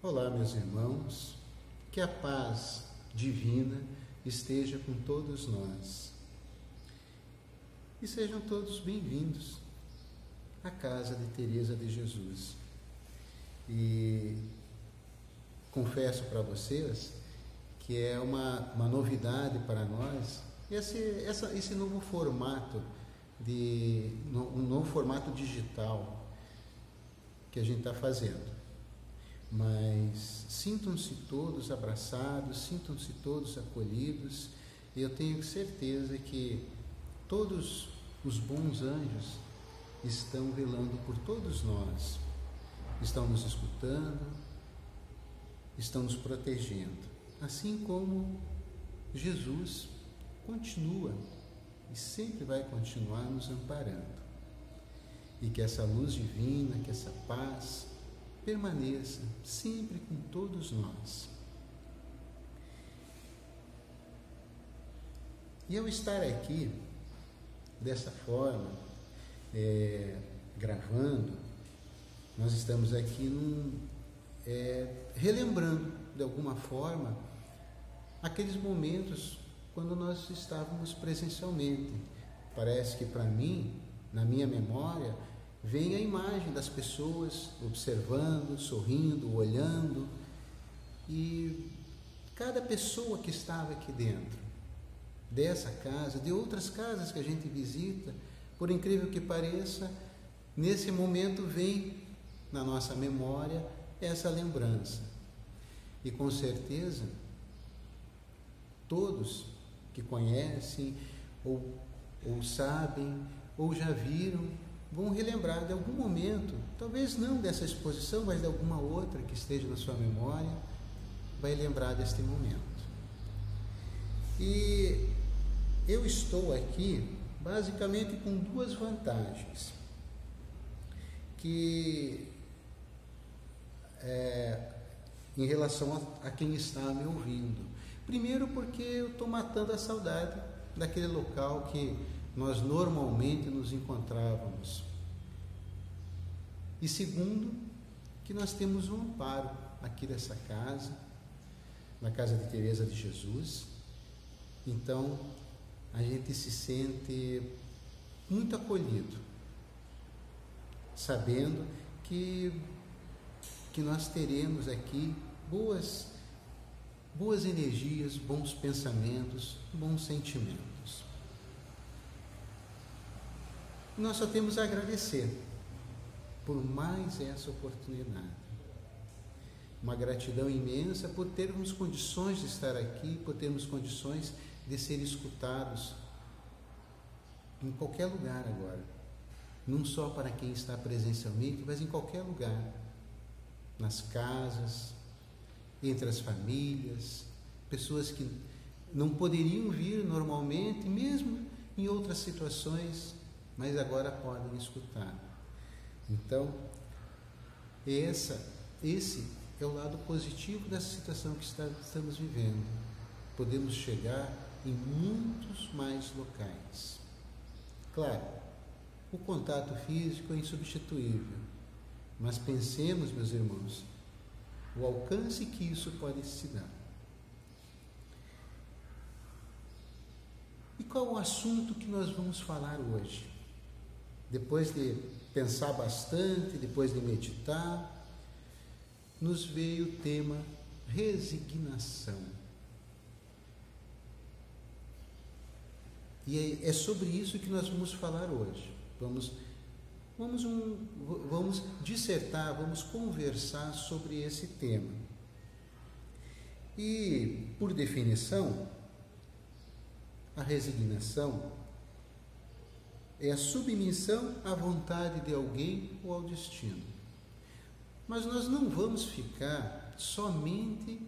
Olá, meus irmãos, que a paz divina esteja com todos nós e sejam todos bem-vindos à casa de Teresa de Jesus. E confesso para vocês que é uma novidade para nós esse novo formato um novo formato digital que a gente está fazendo. Mas sintam-se todos abraçados, sintam-se todos acolhidos, e eu tenho certeza que todos os bons anjos estão velando por todos nós, estão nos escutando, estão nos protegendo, assim como Jesus continua e sempre vai continuar nos amparando. E que essa luz divina, que essa paz permaneça sempre com todos nós. E ao estar aqui, dessa forma, gravando, nós estamos aqui relembrando, de alguma forma, aqueles momentos quando nós estávamos presencialmente. Parece que para mim, na minha memória, vem a imagem das pessoas observando, sorrindo, olhando, e cada pessoa que estava aqui dentro dessa casa, de outras casas que a gente visita, por incrível que pareça, nesse momento vem na nossa memória essa lembrança. E com certeza, todos que conhecem, ou sabem, ou já viram, vão relembrar de algum momento, talvez não dessa exposição, mas de alguma outra que esteja na sua memória, vai lembrar deste momento. E eu estou aqui basicamente com duas vantagens, que em relação a quem está me ouvindo. Primeiro, porque eu estou matando a saudade daquele local que nós normalmente nos encontrávamos. E segundo, que nós temos um amparo aqui dessa casa, na casa de Teresa de Jesus. Então, a gente se sente muito acolhido, sabendo que nós teremos aqui boas energias, bons pensamentos, bons sentimentos. Nós só temos a agradecer por mais essa oportunidade. Uma gratidão imensa por termos condições de estar aqui, por termos condições de ser escutados em qualquer lugar agora. Não só para quem está presencialmente, mas em qualquer lugar. Nas casas, entre as famílias, pessoas que não poderiam vir normalmente, mesmo em outras situações, mas agora podem escutar. Então, esse é o lado positivo dessa situação que estamos vivendo. Podemos chegar em muitos mais locais. Claro, o contato físico é insubstituível, mas pensemos, meus irmãos, o alcance que isso pode se dar. E qual o assunto que nós vamos falar hoje? Depois de pensar bastante, depois de meditar, nos veio o tema resignação. E é sobre isso que nós vamos falar hoje. Vamos dissertar, vamos conversar sobre esse tema. E, por definição, a resignação é a submissão à vontade de alguém ou ao destino. Mas nós não vamos ficar somente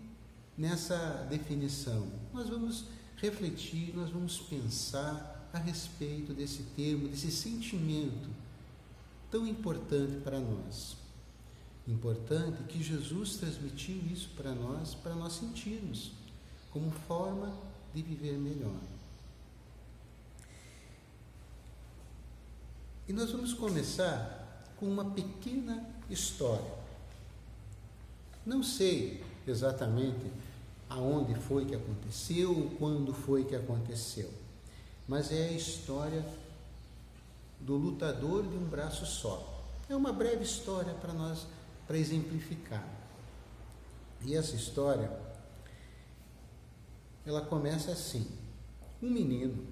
nessa definição. Nós vamos refletir, nós vamos pensar a respeito desse termo, desse sentimento tão importante para nós. Importante que Jesus transmitiu isso para nós sentirmos como forma de viver melhor. E nós vamos começar com uma pequena história. Não sei exatamente aonde foi que aconteceu, quando foi que aconteceu, mas é a história do lutador de um braço só. É uma breve história para exemplificar. E essa história, ela começa assim. Um menino,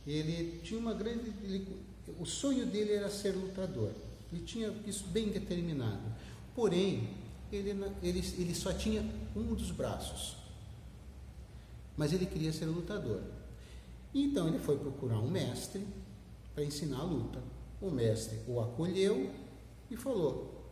ele tinha o sonho dele era ser lutador. Ele tinha isso bem determinado. Porém, ele só tinha um dos braços. Mas ele queria ser lutador. Então ele foi procurar um mestre para ensinar a luta. O mestre o acolheu e falou: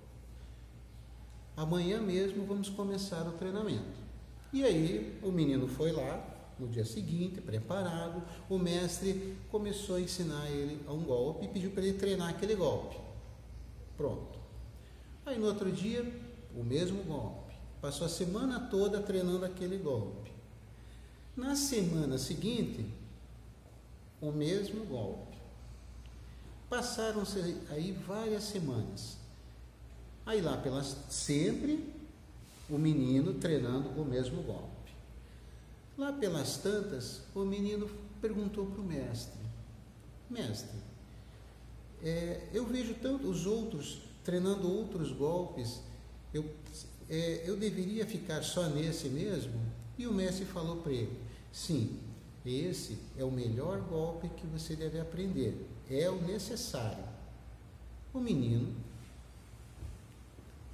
amanhã mesmo vamos começar o treinamento. E aí o menino foi lá, no dia seguinte, preparado. O mestre começou a ensinar ele a um golpe e pediu para ele treinar aquele golpe. Pronto. Aí no outro dia, o mesmo golpe. Passou a semana toda treinando aquele golpe. Na semana seguinte, o mesmo golpe. Passaram-se aí várias semanas. Aí lá sempre o menino treinando o mesmo golpe. Lá pelas tantas, o menino perguntou para o mestre: mestre, eu vejo tanto os outros treinando outros golpes, eu deveria ficar só nesse mesmo? E o mestre falou para ele: sim, esse é o melhor golpe que você deve aprender, é o necessário. O menino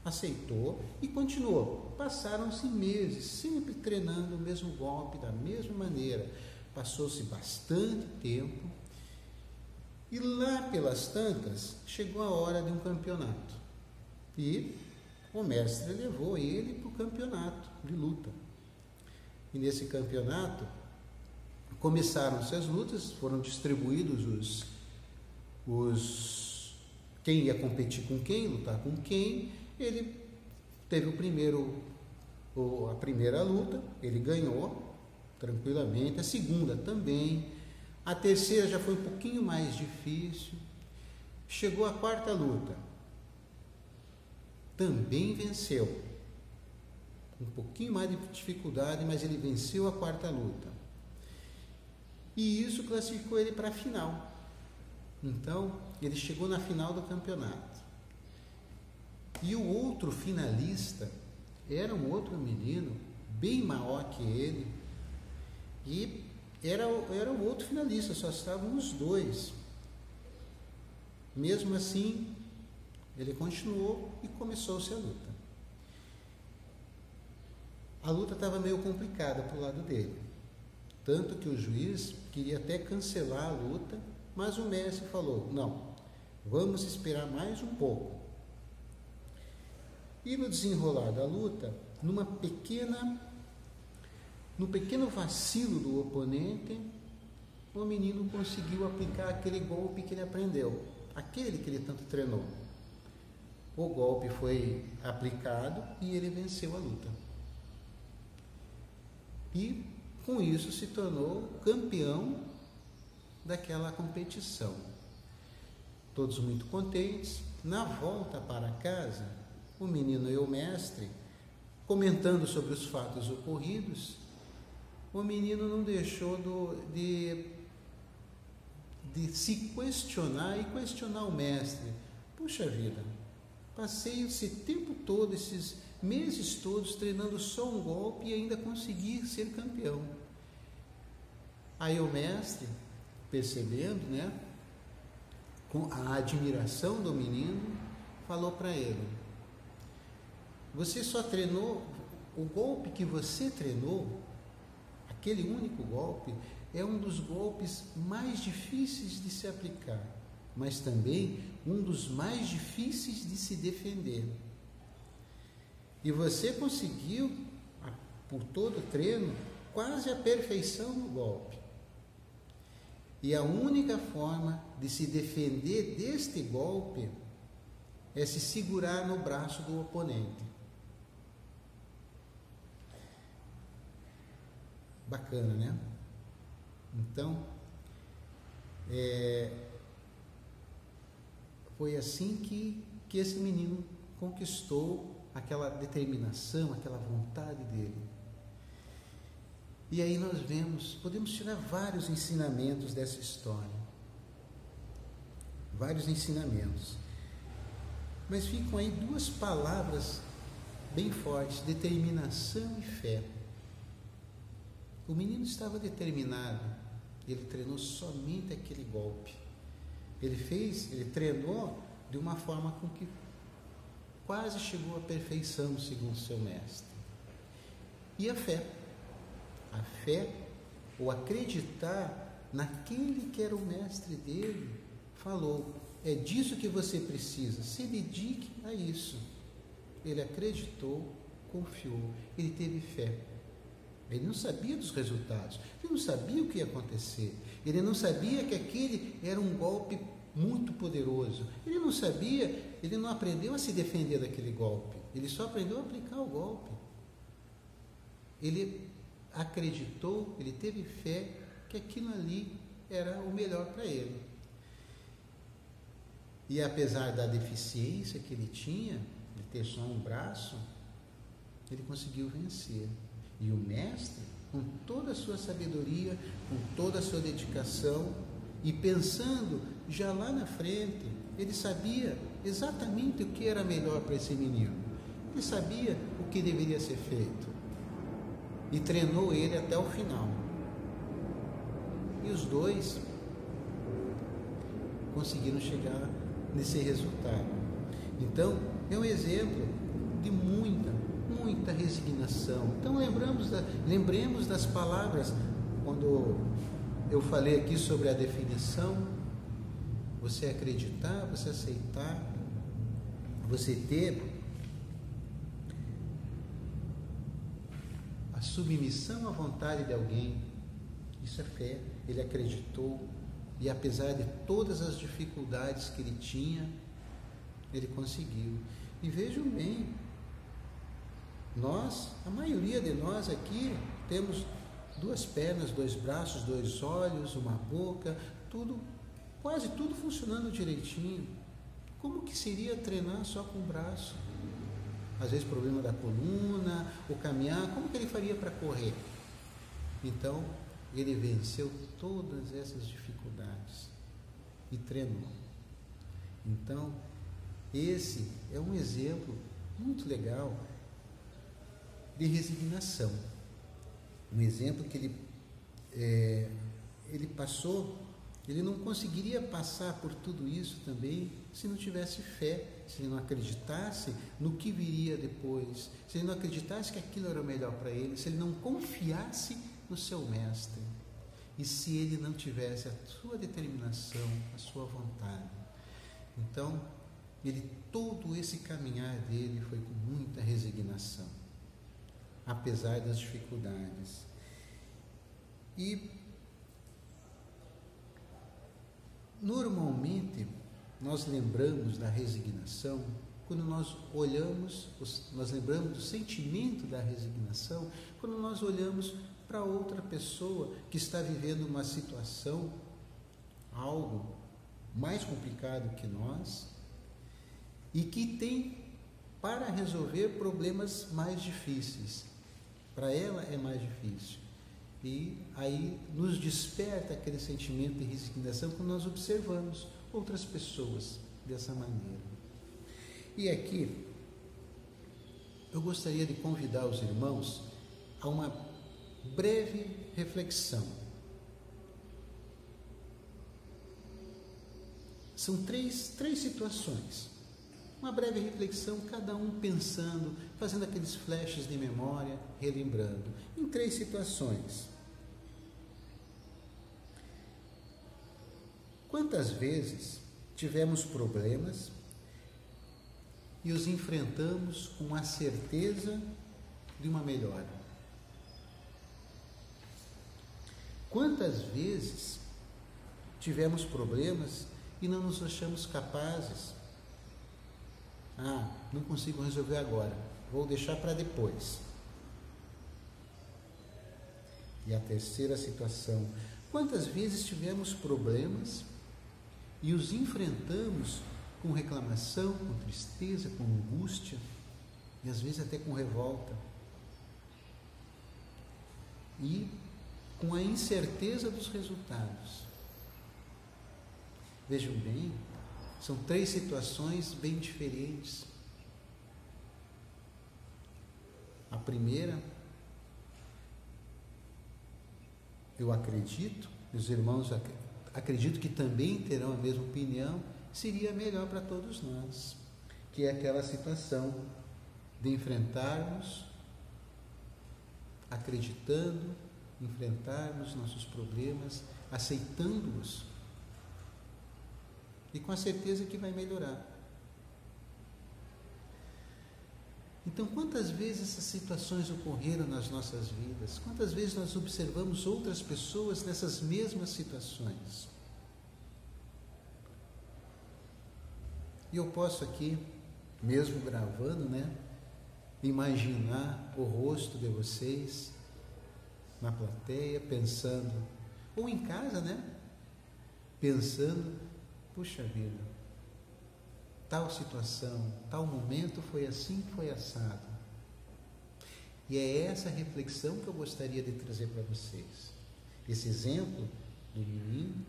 aceitou e continuou. Passaram-se meses, sempre treinando o mesmo golpe, da mesma maneira. Passou-se bastante tempo e lá pelas tantas chegou a hora de um campeonato. E o mestre levou ele para o campeonato de luta. E nesse campeonato começaram-se as lutas, foram distribuídos quem ia competir com quem, lutar com quem. Ele teve a primeira luta, ele ganhou tranquilamente, a segunda também, a terceira já foi um pouquinho mais difícil, chegou a quarta luta, também venceu, um pouquinho mais de dificuldade, mas ele venceu a quarta luta, e isso classificou ele para a final. Então, ele chegou na final do campeonato. E o outro finalista era um outro menino, bem maior que ele, e era o outro finalista, só estavam os dois. Mesmo assim, ele continuou e começou-se a luta. A luta estava meio complicada para o lado dele, tanto que o juiz queria até cancelar a luta, mas o mestre falou: não, vamos esperar mais um pouco. E no desenrolar da luta, no pequeno vacilo do oponente, o menino conseguiu aplicar aquele golpe que ele aprendeu, aquele que ele tanto treinou. O golpe foi aplicado e ele venceu a luta. E com isso se tornou campeão daquela competição. Todos muito contentes. Na volta para casa, o menino e o mestre, comentando sobre os fatos ocorridos, o menino não deixou de se questionar e questionar o mestre. Puxa vida, passei esse tempo todo, esses meses todos, treinando só um golpe e ainda consegui ser campeão. Aí o mestre, percebendo, com a admiração do menino, falou para ele: você só treinou, o golpe que você treinou, aquele único golpe, é um dos golpes mais difíceis de se aplicar, mas também um dos mais difíceis de se defender. E você conseguiu, por todo o treino, quase a perfeição no golpe. E a única forma de se defender deste golpe é se segurar no braço do oponente. Bacana, né? Então, foi assim que esse menino conquistou aquela determinação, aquela vontade dele. E aí nós podemos tirar vários ensinamentos dessa história. Vários ensinamentos. Mas ficam aí duas palavras bem fortes: determinação e fé. O menino estava determinado, ele treinou somente aquele golpe. Ele treinou de uma forma com que quase chegou à perfeição, segundo seu mestre. E a fé, ou acreditar naquele que era o mestre dele, falou: é disso que você precisa, se dedique a isso. Ele acreditou, confiou, ele teve fé. Ele não sabia dos resultados, ele não sabia o que ia acontecer, ele não sabia que aquele era um golpe muito poderoso, ele não sabia, ele não aprendeu a se defender daquele golpe, ele só aprendeu a aplicar o golpe. Ele acreditou, ele teve fé que aquilo ali era o melhor para ele. E apesar da deficiência que ele tinha, de ter só um braço, ele conseguiu vencer. E o mestre, com toda a sua sabedoria, com toda a sua dedicação, e pensando já lá na frente, ele sabia exatamente o que era melhor para esse menino. Ele sabia o que deveria ser feito. E treinou ele até o final. E os dois conseguiram chegar nesse resultado. Então, é um exemplo de muita resignação. Então, lembremos das palavras, quando eu falei aqui sobre a definição: você acreditar, você aceitar, você ter a submissão à vontade de alguém. Isso é fé. Ele acreditou, e apesar de todas as dificuldades que ele tinha, ele conseguiu. E vejam bem, a maioria de nós aqui, temos 2 pernas, 2 braços, 2 olhos, uma boca, quase tudo funcionando direitinho. Como que seria treinar só com o braço? Às vezes problema da coluna, o caminhar, como que ele faria para correr? Então, ele venceu todas essas dificuldades e treinou. Então, esse é um exemplo muito legal de resignação. Um exemplo que ele passou, ele não conseguiria passar por tudo isso também se não tivesse fé, se ele não acreditasse no que viria depois, se ele não acreditasse que aquilo era o melhor para ele, se ele não confiasse no seu mestre, e se ele não tivesse a sua determinação, a sua vontade. Então, todo esse caminhar dele foi com muita resignação, apesar das dificuldades. E normalmente nós lembramos da resignação quando nós lembramos do sentimento da resignação quando nós olhamos para outra pessoa que está vivendo uma situação, algo mais complicado que nós, e que tem para resolver problemas mais difíceis. Para ela é mais difícil. E aí nos desperta aquele sentimento de resignação quando nós observamos outras pessoas dessa maneira. E aqui eu gostaria de convidar os irmãos a uma breve reflexão. São três situações. Uma breve reflexão, cada um pensando, fazendo aqueles flashes de memória, relembrando, em 3 situações. Quantas vezes tivemos problemas e os enfrentamos com a certeza de uma melhora? Quantas vezes tivemos problemas e não nos achamos capazes? Não consigo resolver agora, vou deixar para depois. E a terceira situação: quantas vezes tivemos problemas e os enfrentamos com reclamação, com tristeza, com angústia, e às vezes até com revolta, e com a incerteza dos resultados. Vejam bem, são 3 situações bem diferentes. A primeira, eu acredito, os irmãos acredito que também terão a mesma opinião, seria melhor para todos nós, que é aquela situação de enfrentarmos, acreditando, enfrentarmos nossos problemas, aceitando-os, e com a certeza que vai melhorar. Então, quantas vezes essas situações ocorreram nas nossas vidas? Quantas vezes nós observamos outras pessoas nessas mesmas situações? E eu posso aqui, mesmo gravando, imaginar o rosto de vocês na plateia, pensando, ou em casa, pensando, puxa vida, tal situação, tal momento foi assim, foi assado. E é essa reflexão que eu gostaria de trazer para vocês. Esse exemplo do menino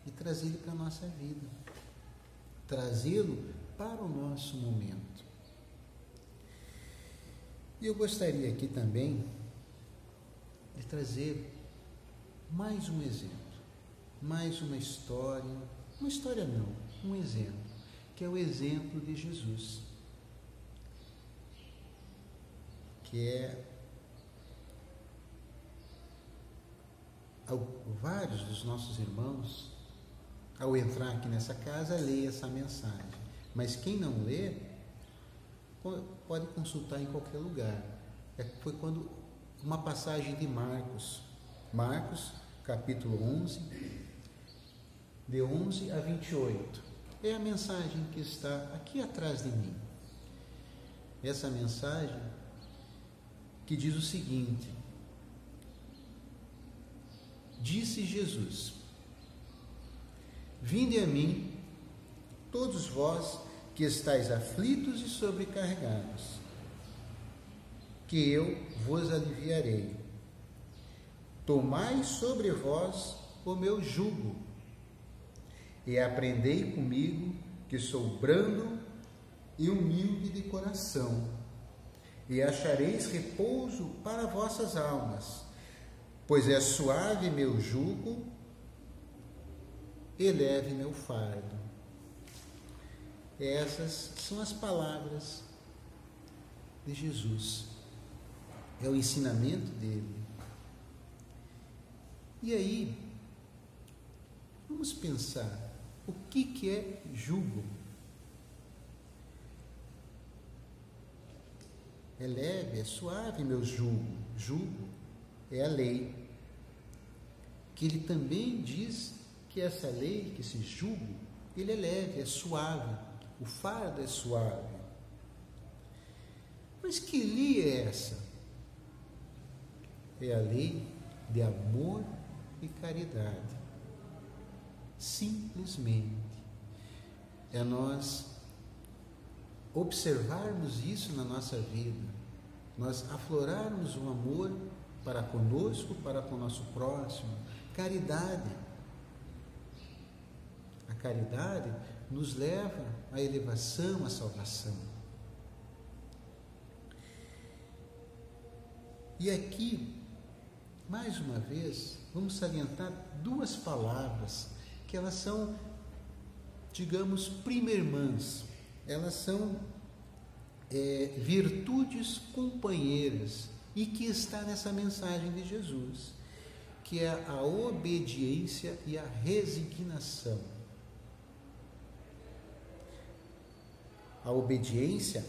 e trazê-lo para a nossa vida. Trazê-lo para o nosso momento. E eu gostaria aqui também de trazer mais um exemplo, mais uma história não, um exemplo, que é o exemplo de Jesus, que é vários dos nossos irmãos, ao entrar aqui nessa casa, lê essa mensagem, mas quem não lê, pode consultar em qualquer lugar. Foi quando uma passagem de Marcos, capítulo 11, de 11 a 28. É a mensagem que está aqui atrás de mim. Essa mensagem que diz o seguinte: disse Jesus: vinde a mim, todos vós que estáis aflitos e sobrecarregados, que eu vos aliviarei. Tomai sobre vós o meu jugo, e aprendei comigo, que sou brando e humilde de coração, e achareis repouso para vossas almas, pois é suave meu jugo e leve meu fardo. Essas são as palavras de Jesus, é o ensinamento dele. E aí, vamos pensar, o que é jugo? É leve, é suave meu jugo. Jugo é a lei. Que ele também diz que essa lei, que esse jugo, ele é leve, é suave. O fardo é suave. Mas que lei é essa? É a lei de amor e caridade. Simplesmente. É nós observarmos isso na nossa vida, nós aflorarmos o amor para conosco, para com o nosso próximo. Caridade. A caridade nos lva à elevação, à salvação. E aqui, mais uma vez, vamos salientar 2 palavras que elas são, digamos, prima-irmãs. Elas são virtudes companheiras e que está nessa mensagem de Jesus, que é a obediência e a resignação. A obediência,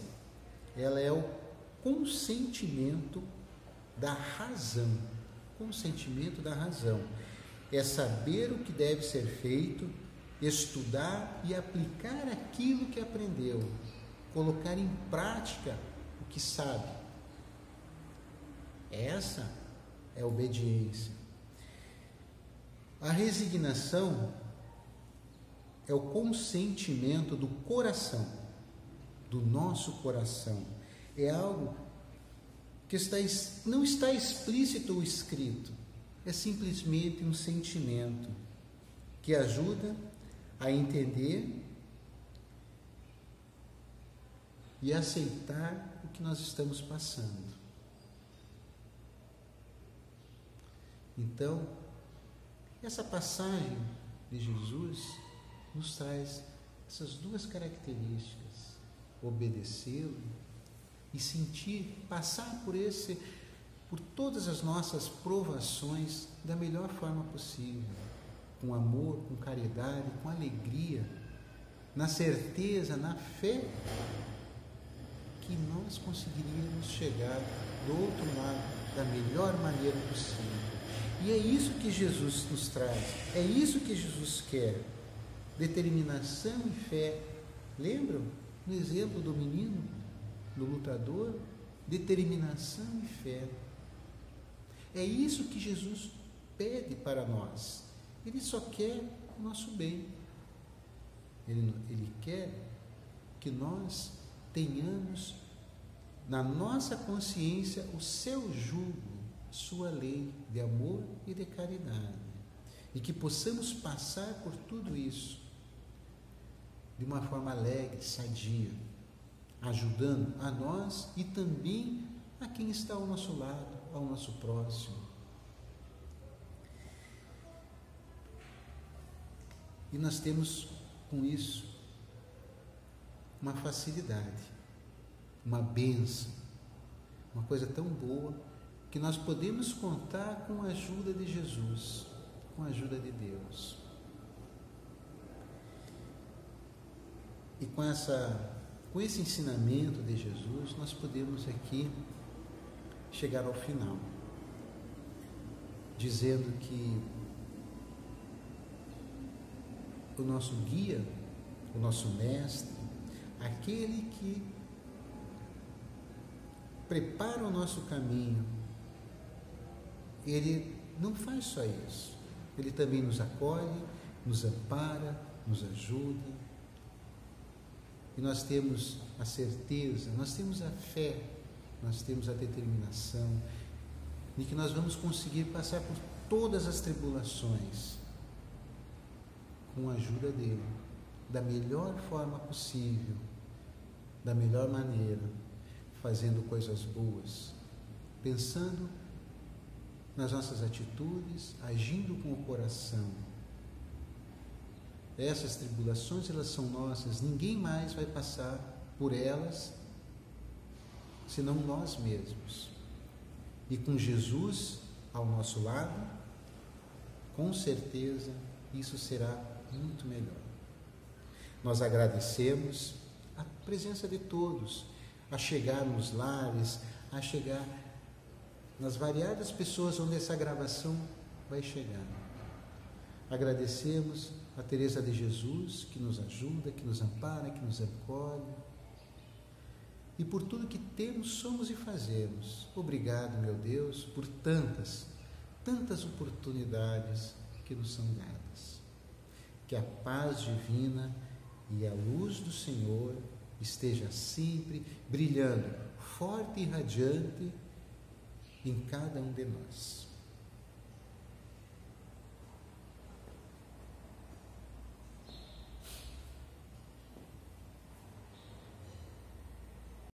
ela é o consentimento da razão. Consentimento da razão. É saber o que deve ser feito, estudar e aplicar aquilo que aprendeu, colocar em prática o que sabe. Essa é a obediência. A resignação é o consentimento do coração, do nosso coração. É algo que não está explícito ou escrito, é simplesmente um sentimento que ajuda a entender e aceitar o que nós estamos passando. Então, essa passagem de Jesus nos traz essas duas características: obedecê-lo e sentir, passar por todas as nossas provações da melhor forma possível, com amor, com caridade, com alegria, na certeza, na fé que nós conseguiríamos chegar do outro lado da melhor maneira possível. E é isso que Jesus nos traz, é isso que Jesus quer: determinação e fé. Lembram no exemplo do menino, do lutador? Determinação e fé. É isso que Jesus pede para nós. Ele só quer o nosso bem. Ele quer que nós tenhamos na nossa consciência o seu jugo, sua lei de amor e de caridade, e que possamos passar por tudo isso de uma forma alegre, sadia, ajudando a nós e também a quem está ao nosso lado, ao nosso próximo. E nós temos com isso uma facilidade, uma bênção, uma coisa tão boa, que nós podemos contar com a ajuda de Jesus, com a ajuda de Deus. E com esse ensinamento de Jesus, nós podemos aqui chegar ao final, dizendo que o nosso guia, o nosso mestre, aquele que prepara o nosso caminho, ele não faz só isso, ele também nos acolhe, nos ampara, nos ajuda. E nós temos a certeza, nós temos a fé, nós temos a determinação de que nós vamos conseguir passar por todas as tribulações com a ajuda dele, da melhor forma possível, da melhor maneira, fazendo coisas boas, pensando nas nossas atitudes, agindo com o coração. Essas tribulações, elas são nossas, ninguém mais vai passar por elas senão nós mesmos. E com Jesus ao nosso lado, com certeza isso será muito melhor. Nós agradecemos a presença de todos, a chegar nos lares, a chegar nas variadas pessoas onde essa gravação vai chegar. Agradecemos a Teresa de Jesus, que nos ajuda, que nos ampara, que nos acolhe. E por tudo que temos, somos e fazemos. Obrigado, meu Deus, por tantas oportunidades que nos são dadas. Que a paz divina e a luz do Senhor esteja sempre brilhando, forte e radiante em cada um de nós.